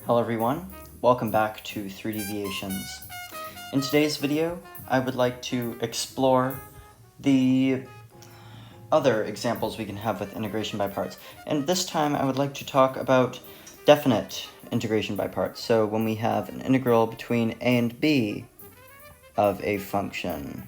Hello everyone, welcome back to 3 Deviations. In today's video, I would like to explore the other examples we can have with integration by parts. And this time I would like to talk about definite integration by parts. So when we have an integral between a and b of a function.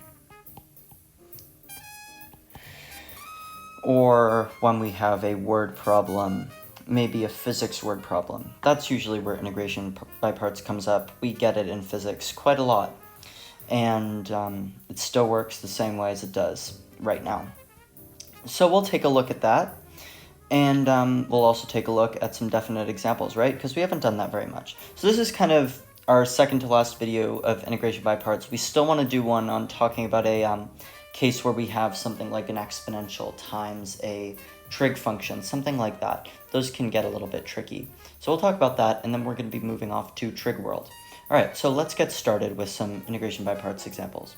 Or when we have a word problem, maybe a physics word problem. That's usually where integration by parts comes up. We get it in physics quite a lot. And it still works the same way as it does right now. So we'll take a look at that. And we'll also take a look at some definite examples, right? Because we haven't done that very much. So this is kind of our second to last video of integration by parts. We still want to do one on talking about a case where we have something like an exponential times a trig function, something like that. Those can get a little bit tricky. So we'll talk about that, and then we're going to be moving off to trig world. All right, so let's get started with some integration by parts examples.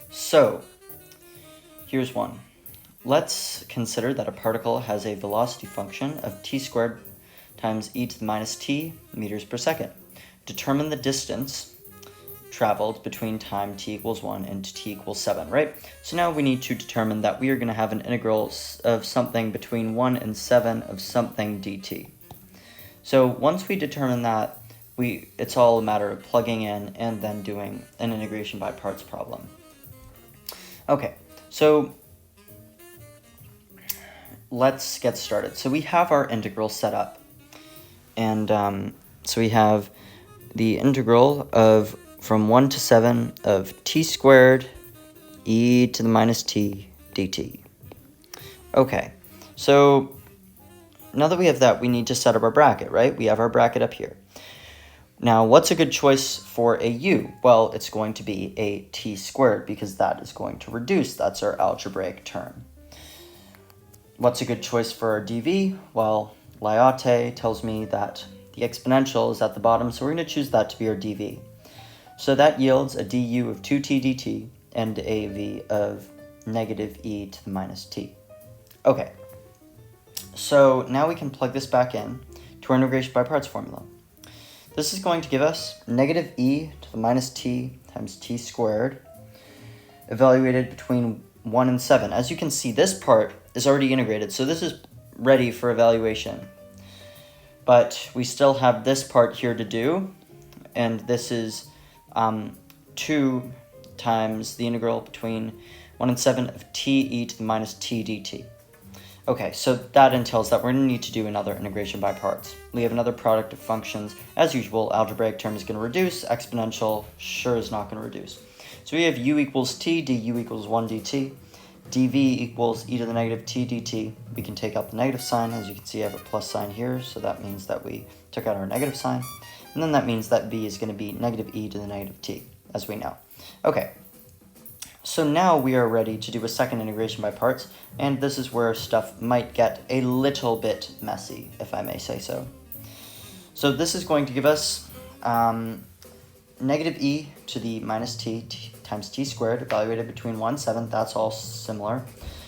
So here's one. Let's consider that a particle has a velocity function of t squared times e to the minus t meters per second. Determine the distance traveled between time t equals 1 and t equals 7, right? So now we need to determine that we are going to have an integral of something between 1 and 7 of something dt. So once we determine that, it's all a matter of plugging in and then doing an integration by parts problem. Okay, so let's get started. So we have our integral set up. And so we have the integral of from 1 to 7 of t squared e to the minus t dt. Okay, so now that we have that, we need to set up our bracket, right? We have our bracket up here. Now, what's a good choice for a u? Well, it's going to be a t squared because that is going to reduce. That's our algebraic term. What's a good choice for our dv? Well, Lyautey tells me that the exponential is at the bottom, so we're going to choose that to be our dv. So that yields a du of 2t dt and a v of negative e to the minus t. Okay, so now we can plug this back in to our integration by parts formula. This is going to give us negative e to the minus t times t squared evaluated between 1 and 7. As you can see, this part is already integrated, so this is ready for evaluation. But we still have this part here to do, and this is 2 times the integral between 1 and 7 of t e to the minus t dt. Okay, so that entails that we're going to need to do another integration by parts. We have another product of functions. As usual, algebraic term is going to reduce, exponential sure is not going to reduce. So we have u equals t, du equals 1 dt, dv equals e to the negative t dt. We can take out the negative sign. As you can see, I have a plus sign here, so that means that we took out our negative sign. And then that means that v is going to be negative e to the negative t, as we know. Okay, so now we are ready to do a second integration by parts, and this is where stuff might get a little bit messy, if I may say so. So this is going to give us negative e to the minus t times t squared, evaluated between 1 and 7, that's all similar,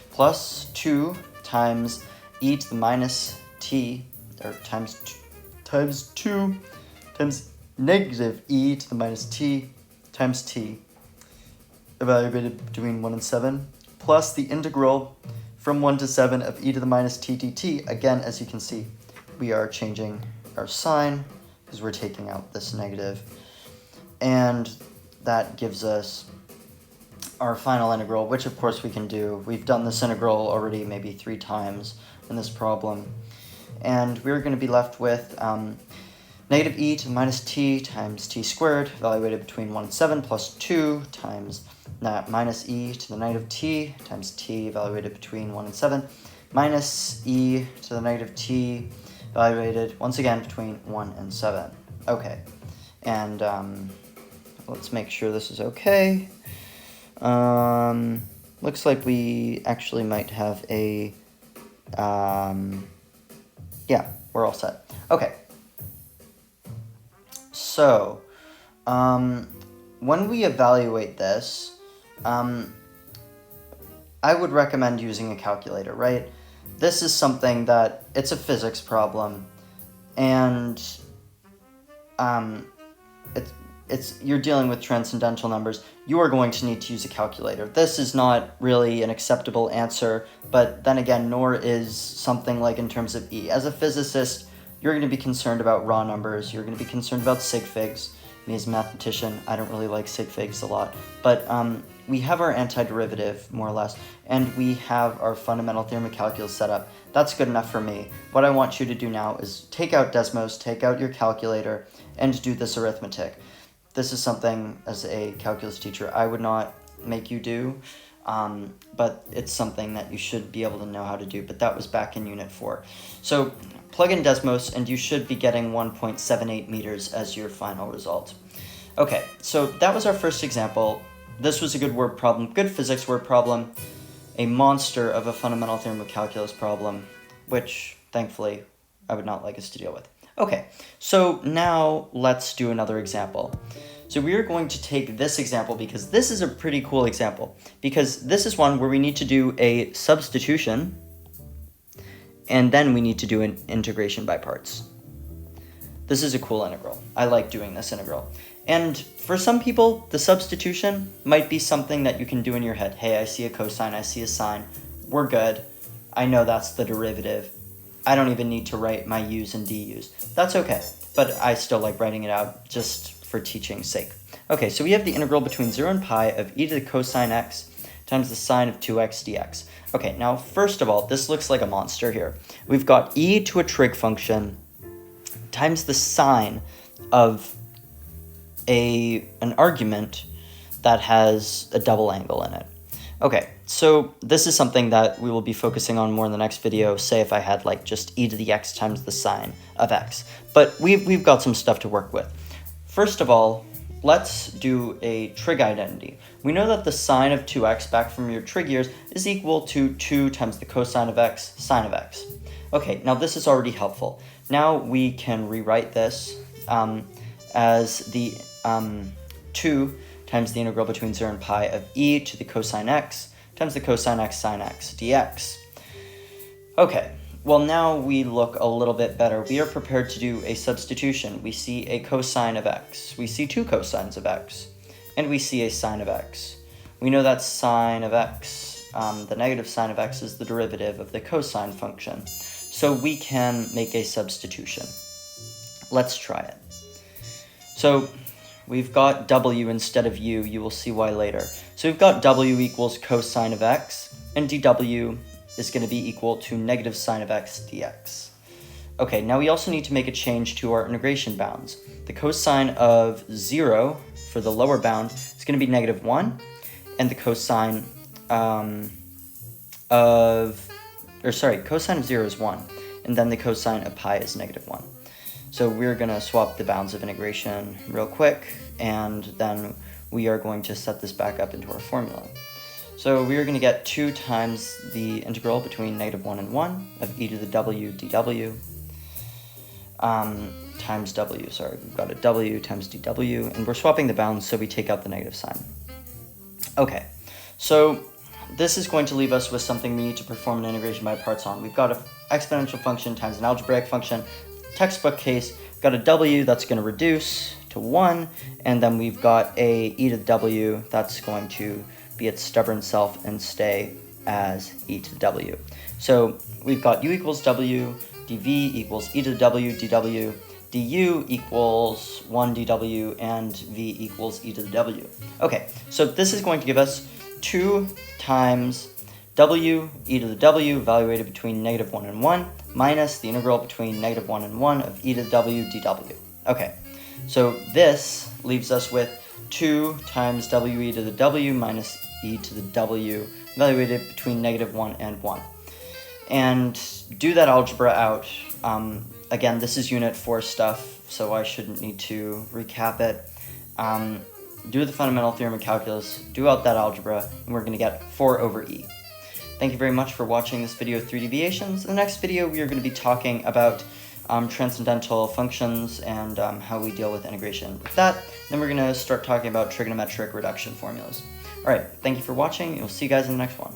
plus 2 times e to the minus t, or times 2 times negative e to the minus t times t, evaluated between 1 and 7, plus the integral from 1 to 7 of e to the minus t dt. Again, as you can see, we are changing our sign because we're taking out this negative. And that gives us our final integral, which of course we can do. We've done this integral already maybe 3 times in this problem. And we're going to be left with negative e to the minus t times t squared, evaluated between 1 and 7, plus 2 times minus e to the negative t times t, evaluated between 1 and 7, minus e to the negative t, evaluated, once again, between 1 and 7. Okay, and let's make sure this is okay. Looks like we actually might have a, yeah, we're all set. Okay. So, when we evaluate this, I would recommend using a calculator, right? this is something that, it's a physics problem, and you're dealing with transcendental numbers. You are going to need to use a calculator. This is not really an acceptable answer, but then again, nor is something like in terms of E. As a physicist, you're going to be concerned about raw numbers. You're going to be concerned about sig figs. Me as a mathematician, I don't really like sig figs a lot, but we have our antiderivative, more or less, and we have our fundamental theorem of calculus set up. That's good enough for me. What I want you to do now is take out Desmos, take out your calculator, and do this arithmetic. This is something, as a calculus teacher, I would not make you do, but it's something that you should be able to know how to do, but that was back in Unit 4. So plug in Desmos, and you should be getting 1.78 meters as your final result. Okay, so that was our first example. This was a good word problem, good physics word problem, a monster of a fundamental theorem of calculus problem, which, thankfully, I would not like us to deal with. Okay, so now let's do another example. So we are going to take this example because this is a pretty cool example, because this is one where we need to do a substitution, and then we need to do an integration by parts. This is a cool integral. I like doing this integral. And for some people, the substitution might be something that you can do in your head. Hey, I see a cosine, I see a sine. We're good. I know that's the derivative. I don't even need to write my u's and du's. That's okay, but I still like writing it out just for teaching's sake. Okay, so we have the integral between 0 and pi of e to the cosine x times the sine of 2x dx. Okay, now first of all, this looks like a monster here. We've got e to a trig function times the sine of an argument that has a double angle in it. Okay, so this is something that we will be focusing on more in the next video, say if I had like just e to the x times the sine of x. But we've got some stuff to work with. First of all, let's do a trig identity. We know that the sine of 2x, back from your trig years, is equal to 2 times the cosine of x, sine of x. Okay, now this is already helpful. Now we can rewrite this as the 2 times the integral between 0 and pi of e to the cosine x times the cosine x sine x dx. Okay, well now we look a little bit better. We are prepared to do a substitution. We see a cosine of x. We see 2 cosines of x. And we see a sine of x. We know that sine of x, the negative sine of x, is the derivative of the cosine function. So we can make a substitution. Let's try it. So we've got w instead of u. You will see why later. So we've got w equals cosine of x, and dw is going to be equal to negative sine of x dx. Okay, now we also need to make a change to our integration bounds. The cosine of 0 for the lower bound is going to be negative 1, and the cosine cosine of 0 is 1, and then the cosine of pi is negative 1. So we're going to swap the bounds of integration real quick, and then we are going to set this back up into our formula. So we are going to get 2 times the integral between negative 1 and 1 of e to the w dw times w. Sorry, we've got a w times dw, and we're swapping the bounds, so we take out the negative sign. Okay, so this is going to leave us with something we need to perform an integration by parts on. We've got an exponential function times an algebraic function. Textbook case, got a w that's going to reduce to 1, and then we've got a e to the w that's going to be its stubborn self and stay as e to the w. So we've got u equals w, dv equals e to the w dw, du equals 1 dw, and v equals e to the w. Okay, so this is going to give us 2 times w e to the w evaluated between negative 1 and 1 minus the integral between negative 1 and 1 of e to the w dw. Okay, so this leaves us with 2 times w e to the w minus e to the w evaluated between negative 1 and 1. And do that algebra out. Again, this is Unit 4 stuff, so I shouldn't need to recap it. Do the fundamental theorem of calculus, do out that algebra, and we're going to get 4 over e. Thank you very much for watching this video of 3 deviations. In the next video, we are going to be talking about transcendental functions and how we deal with integration with that. Then we're going to start talking about trigonometric reduction formulas. All right, thank you for watching, and we'll see you guys in the next one.